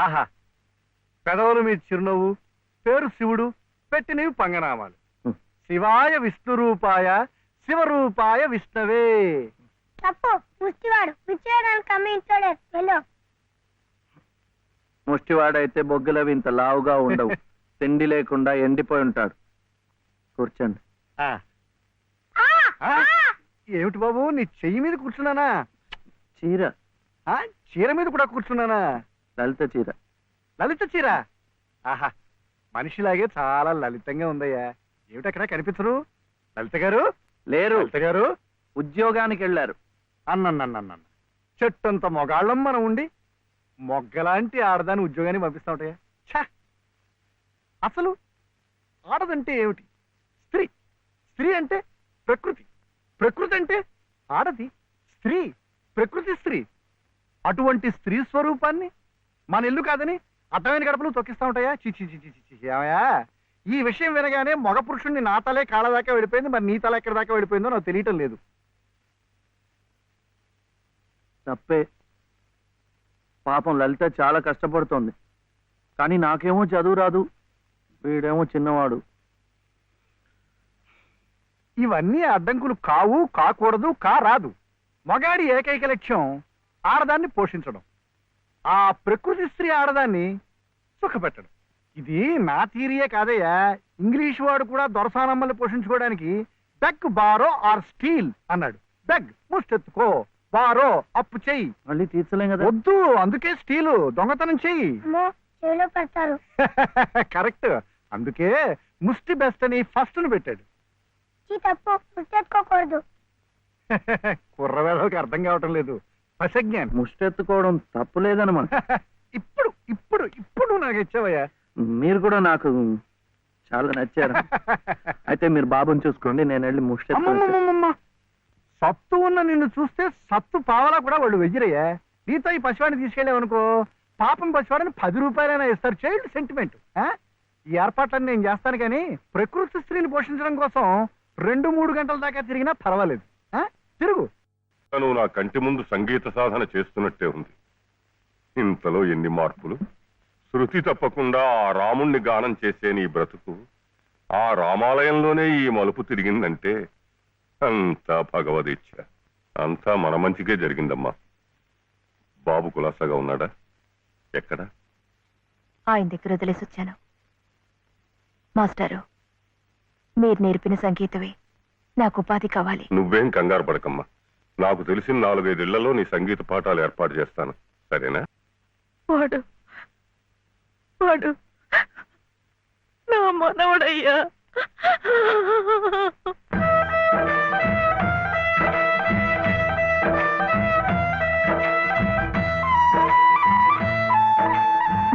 ఆహా, పెదవుల మీద చిరునవ్వు, పేరు శివుడు, పెట్టినవి పంగనామాలు. శివాయ విష్ణురూపాయ శివరూపాయ విష్ణవే. తప్పు, ముష్టివాడు పిచ్చేయడానికి అమ్మ ఇంట్లోనే వెళ్ళు. ముష్టివాడైతే బొగ్గులవి ఇంత లావుగా ఉండవు. తిండి లేకుండా ఎండిపోయి ఉంటాడు. కూర్చోండి. ఏమిటి బాబు, నీ చెయ్యి మీద కూర్చున్నానా? చీర. చీర మీద కూడా కూర్చున్నానా? లలిత చీర. లలిత చీర? ఆహా, మనిషిలాగే చాలా లలితంగా ఉందయ్యా. ఏమిటక్కడ కనిపించరు? లలిత గారు లేరు. లలిత గారు ఉద్యోగానికి వెళ్ళారు. అన్నన్నన్న చెట్టంత మొగాళ్ళం మనం ఉండి మొగ్గలాంటి ఆడదాన్ని ఉద్యోగాన్ని పంపిస్తావుటయ్యా. ఛా, అసలు ఆడదంటే ఏమిటి? స్త్రీ. స్త్రీ అంటే ప్రకృతి. ప్రకృతి అంటే ఆడది. స్త్రీ, ప్రకృతి స్త్రీ. అటువంటి స్త్రీ స్వరూపాన్ని మన ఇల్లు కాదని అర్థమైన గడపలు తొక్కిస్తా ఉంటాయా? చిచి చిచి చిచి. ఏమయ్యా, ఈ విషయం వినగానే మగ పురుషుణ్ణి నా తలే కాళ్ళ దాకా వెళ్ళిపోయింది, మరి నీ తల ఎక్కడి దాకా వెళ్ళిపోయిందో నాకు తెలియటం లేదు. తప్పే. పాపం లలిత చాలా కష్టపడుతోంది. కానీ నాకేమో చదువు రాదు, వీడేమో చిన్నవాడు. ఇవన్నీ అడ్డంకులు కావు, కాకూడదు, రాదు. మగాడి ఏకైక లక్ష్యం ఆడదాన్ని పోషించడం, ఆ ప్రకృతి స్త్రీ ఆడదాన్ని సుఖపెట్టడం. ఇది నా థీరియే కాదయ్యా. ఇంగ్లీష్ వాడు కూడా దొరసానమ్మల్ని పోషించుకోవడానికి బెగ్ బారో ఆర్ స్టీల్ అన్నాడు. బెగ్ ముష్టెత్తుకో, బారో అప్పు చెయ్యి. మళ్ళీ తీర్చలేం కదా. వద్దు, అందుకే స్టీలు దొంగతనం చెయ్యి. చెవిలో పెడతారు. కరెక్ట్, అందుకే ముష్టి బెస్ట్ అని ఫస్ట్ ను పెట్టాడు. తప్పు, ముష్టెత్తుకోకూడదు. కుర్రవేళకి అర్థం కావటం లేదు. పసజ్ఞానం. ముష్టెత్తుకోవడం తప్పులేదనమాట. ఇప్పుడు ఇప్పుడు ఇప్పుడు నాకు ఇచ్చావయ్యా. మీరు కూడా నాకు చాలా నచ్చారు. అయితే మీరు బాబుని చూసుకోండి, నేను వెళ్ళి ముష్టెత్తుకోమ్మా. సత్తు ఉన్న నిన్ను చూస్తే సత్తు పావలా కూడా వాళ్ళు వెయ్యరయ్యా. నీతో ఈ పసివాడిని తీసుకెళ్ళావనుకో, పాపం పసివాడిని 10 రూపాయలైనా ఇస్తారు. Child sentiment. ఈ ఏర్పాట్లన్నీ నేను చేస్తాను, కానీ ప్రకృతి స్త్రీని పోషించడం కోసం 2-3 గంటల దాకా తిరిగినా పర్వాలేదు. తిరుగు. నువ్వు నా కంటి ముందు సంగీత సాధన చేస్తున్నట్టే ఉంది. ఇంతలో ఎన్ని మార్పులు! శృతి తప్పకుండా ఆ రాముణ్ణి గానం చేసే నీ బ్రతుకు ఆ రామాలయంలోనే ఈ మలుపు తిరిగిందంటే అంతా భగవదీచ్ఛ. అంతా మన మంచికే జరిగిందమ్మా. బాబు కులాసాగా ఉన్నాడా? ఎక్కడా? ఆయన దగ్గర వదిలేసి వచ్చాను. మాస్టారు, మీరు నేర్పిన సంగీతమే నాకు ఉపాధి కావాలి. నువ్వేం కంగారు పడకమ్మా. నాకు తెలిసిన 4-5 ఇళ్లలో నీ సంగీత పాఠాలు ఏర్పాటు చేస్తాను, సరేనా? వాడు వాడు నా మనవడయ్యా.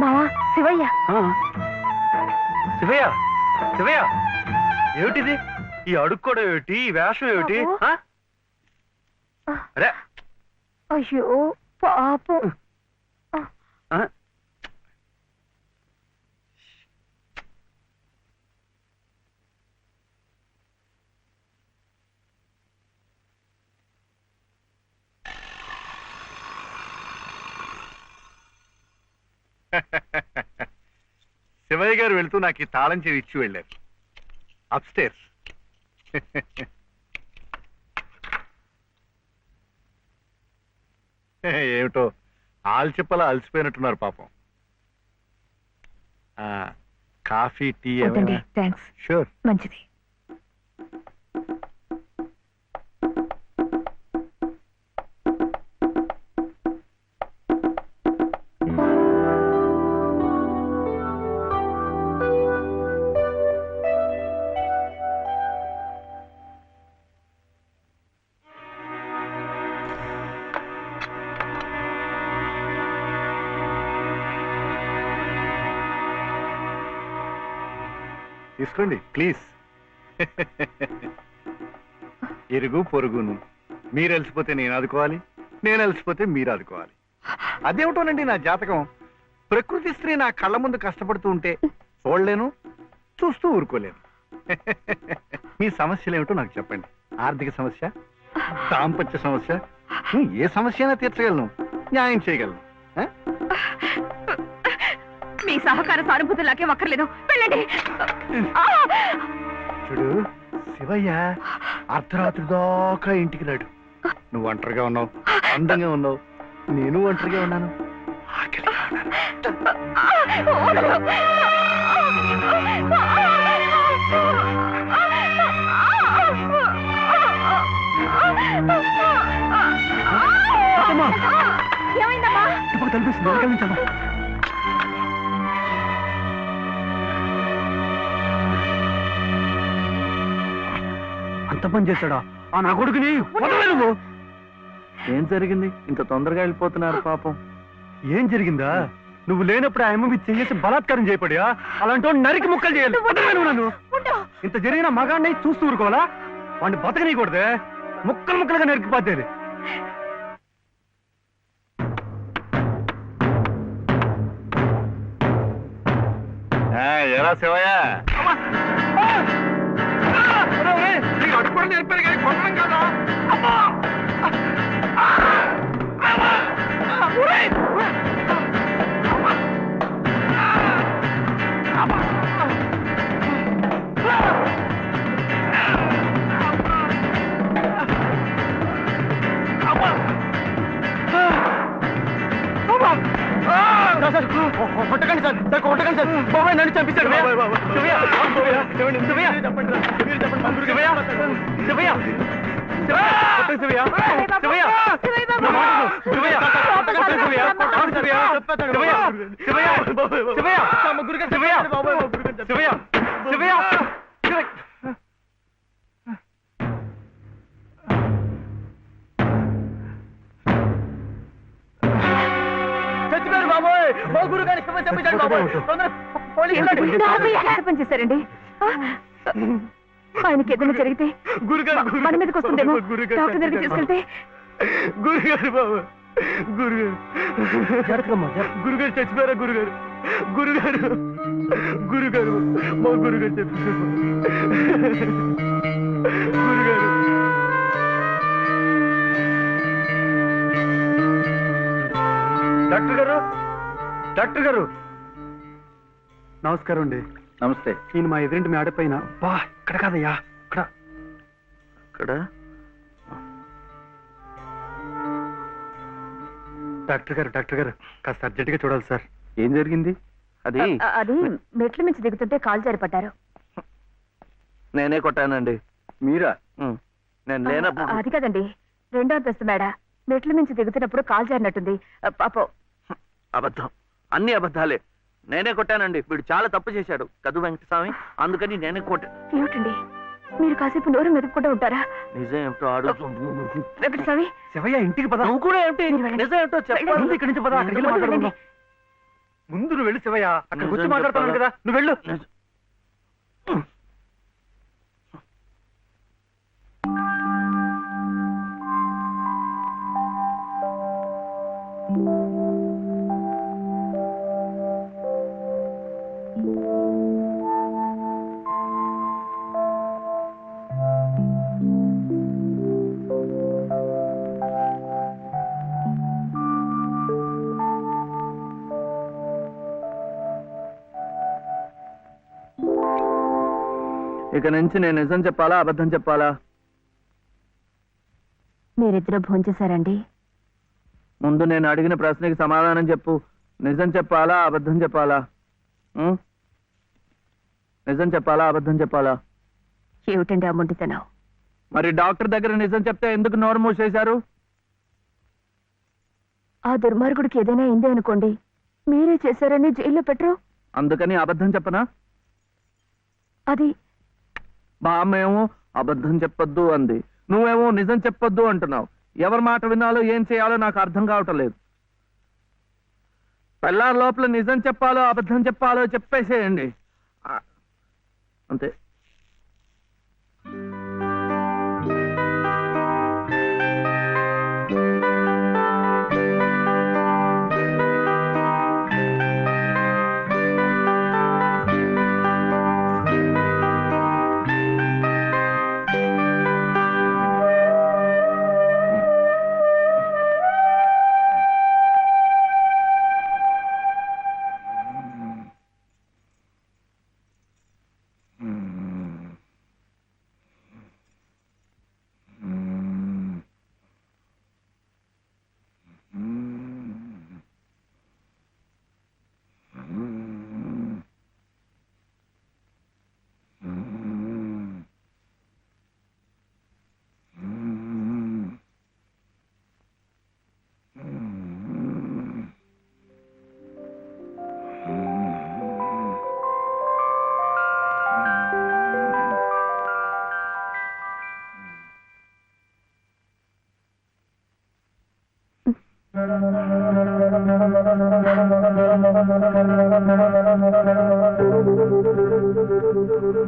మావా, శివయ్య. శివయ్య, శివయ్య, ఏమిటిది? ఈ అడుక్కోవడం ఏమిటి? ఈ వేషం ఏమిటి? అరే, అయ్యో పాపం. శివయ్య గారు వెళ్తూ నాకు ఈ తాళం చెవి ఇచ్చి వెళ్ళారు. అప్స్టేర్స్. ఏమిటో ఆల్చిప్పలా అలసిపోయినట్టున్నారు పాపం. Coffee, tea? థ్యాంక్స్. షూర్. మంచిది. తీసుకోండి ప్లీజ్. ఇరుగు పొరుగును. మీరు అలసిపోతే నేను ఆదుకోవాలి, నేను అలసిపోతే మీరు ఆదుకోవాలి. అదేమిటోనండి నా జాతకం. ప్రకృతి స్త్రీ నా కళ్ళ ముందు కష్టపడుతూ ఉంటే చూడలేను, చూస్తూ ఊరుకోలేను. మీ సమస్యలు ఏమిటో నాకు చెప్పండి. ఆర్థిక సమస్య, దాంపత్య సమస్య, ఏ సమస్య అయినా తీర్చగలను, న్యాయం చేయగలను. సహకార సానుభూతులాకే ఒక్కర్లేదు. వెళ్ళండి. చూడు శివయ్య అర్ధరాత్రి దాకా ఇంటికి రాడు. నువ్వు ఒంటరిగా ఉన్నావు, అందంగా ఉన్నావు, నేను ఒంటరిగా ఉన్నాను, ఆకలిగా ఉన్నాను. ఏమైందమ్మా? ఇప్పుడు కనిపిస్తుంది, వెనకాల అంత పని చేశాడా ఆ నా కొడుకుని? వదలవే నువ్వు. ఏం జరిగింది? ఇంత తొందరగా వెళ్ళిపోతున్నారు పాపం. ఏం జరిగిందా? నువ్వు లేనప్పుడు ఆ అమ్మ మీద చేసి బలాత్కారం చేయబడియా? అలాంటి వాడిని నరికి ముక్కలు చేయాలి. వదలవే నువ్వు నన్ను. ఇంత జరిగిన మగాడిని చూస్తూ ఊరుకోవాలా? వాడిని బతకనీయకూడదే, ముక్కలు ముక్కలుగా నరికిపోతేది. ఎలా శివయ్య? అడుగు నేర్పారు కానీ కొట్టడం కదా. కొట్టకండి సార్, కొట్టకండి సార్. బాబాయ్ నన్ను చంపించాడు. చచ్చిపోయారు బాబోయ్. మా గురు గారి చంపించాడు బాబోయ్. ఎంత పని చేశారండి? ఆయనకి ఏదైనా జరిగితే మన మీదకి వస్తుందేమో. డాక్టర్ దగ్గరికి తీసుకెళ్తే. గురుగారు బాబు, గురుగారు గురుగారు చచ్చిపోయారా? గురుగారు, గురుగారు, గురుగారు, మా గురుగారు చచ్చిపోయారు. గురుగారు, డాక్టర్ గారు, డాక్టర్ గారు నమస్కారం అండి. నమస్తే. నేను మా ఎదురింటి మేడ పైన. బా ఇక్కడ కాదయ్యా, ఇక్కడ. ఇక్కడ డాక్టర్ గారు, డాక్టర్ గారు కాస్త అర్జెంట్ గా చూడాలి సార్. ఏం జరిగింది? అది అది మెట్ల మించి దిగుతుంటే కాలు జారి పడ్డారు. నేనే కొట్టానండి. మీరా? నేను లేనప్పుడు. అది కదండి, రెండో అంతస్తు మేడ. మెట్ల మించి దిగుతున్నప్పుడు కాలు జారినట్టుంది. పాపం. అబద్ధం, అన్ని అబద్ధాలే. నేనే కొట్టానండి. వీడు చాలా తప్పు చేశాడు కదు వెంకటస్వామి, అందుకని నేనే కొట్టా. ఏమిటండి మీరు కాసేపు నోరు మెదుపుకుంటూ ఉంటారా? నిజం ఏమిటో అడుగు. వెంకటస్వామి, శివయ్య ఇంటికి పద. నువ్వు కూడా ఏంటి? మీరు వెళ్ళండి. నిజం ఏమిటో చెప్పాలి. ముందు ఇక్కడి నుంచి పద, అక్కడికి వెళ్ళి మాట్లాడుకుందాం. ముందు నువ్వు వెళ్ళు శివయ్య, అక్కడ నిజం కూర్చొని మాట్లాడుతున్నాను చెప్పాలా? కదా, నువ్వు వెళ్ళు. ఇక నుంచి నేను నిజం చెప్పాలా అబద్ధం చెప్పాలా? మీరిద్దరూ భోంచేశారండి? ముందు నేను అడిగిన ప్రశ్నకి సమాధానం చెప్పు. నిజం చెప్పాలా అబద్ధం చెప్పాలా? నిజం చెప్పాలా అబద్ధం చెప్పాలా? ఏమిటండి ఆ మొండితనం? మరి డాక్టర్ దగ్గర నిజం చెప్తే ఎందుకు నోరు మూసేశారు? ఆ దుర్మార్గుడికి ఏదైనా అయిందే అనుకోండి, మీరే చేశారని జైల్లో పెట్టరు. అందుకని అబద్ధం చెప్పనా? అది మా అమ్మేమో అబద్ధం చెప్పొద్దు అంది, నువ్వేమో నిజం చెప్పొద్దు అంటున్నావు. ఎవరి మాట వినాలో ఏం చేయాలో నాకు అర్థం కావటం లేదు. పెళ్ళారి లోపల నిజం చెప్పాలో అబద్ధం చెప్పాలో చెప్పేసేయండి అంతే.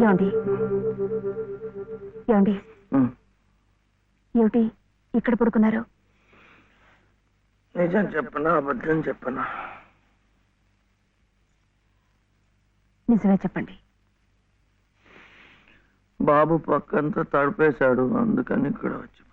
ఏమండి ఏమండి ఉమ్. ఏమిటి ఇక్కడ పడుకున్నారు? నిజం చెప్పనా అబద్ధం చెప్పనా? నిజమే చెప్పండి. బాబు పక్కంతా తడిపేశాడు, అందుకని ఇక్కడ వచ్చి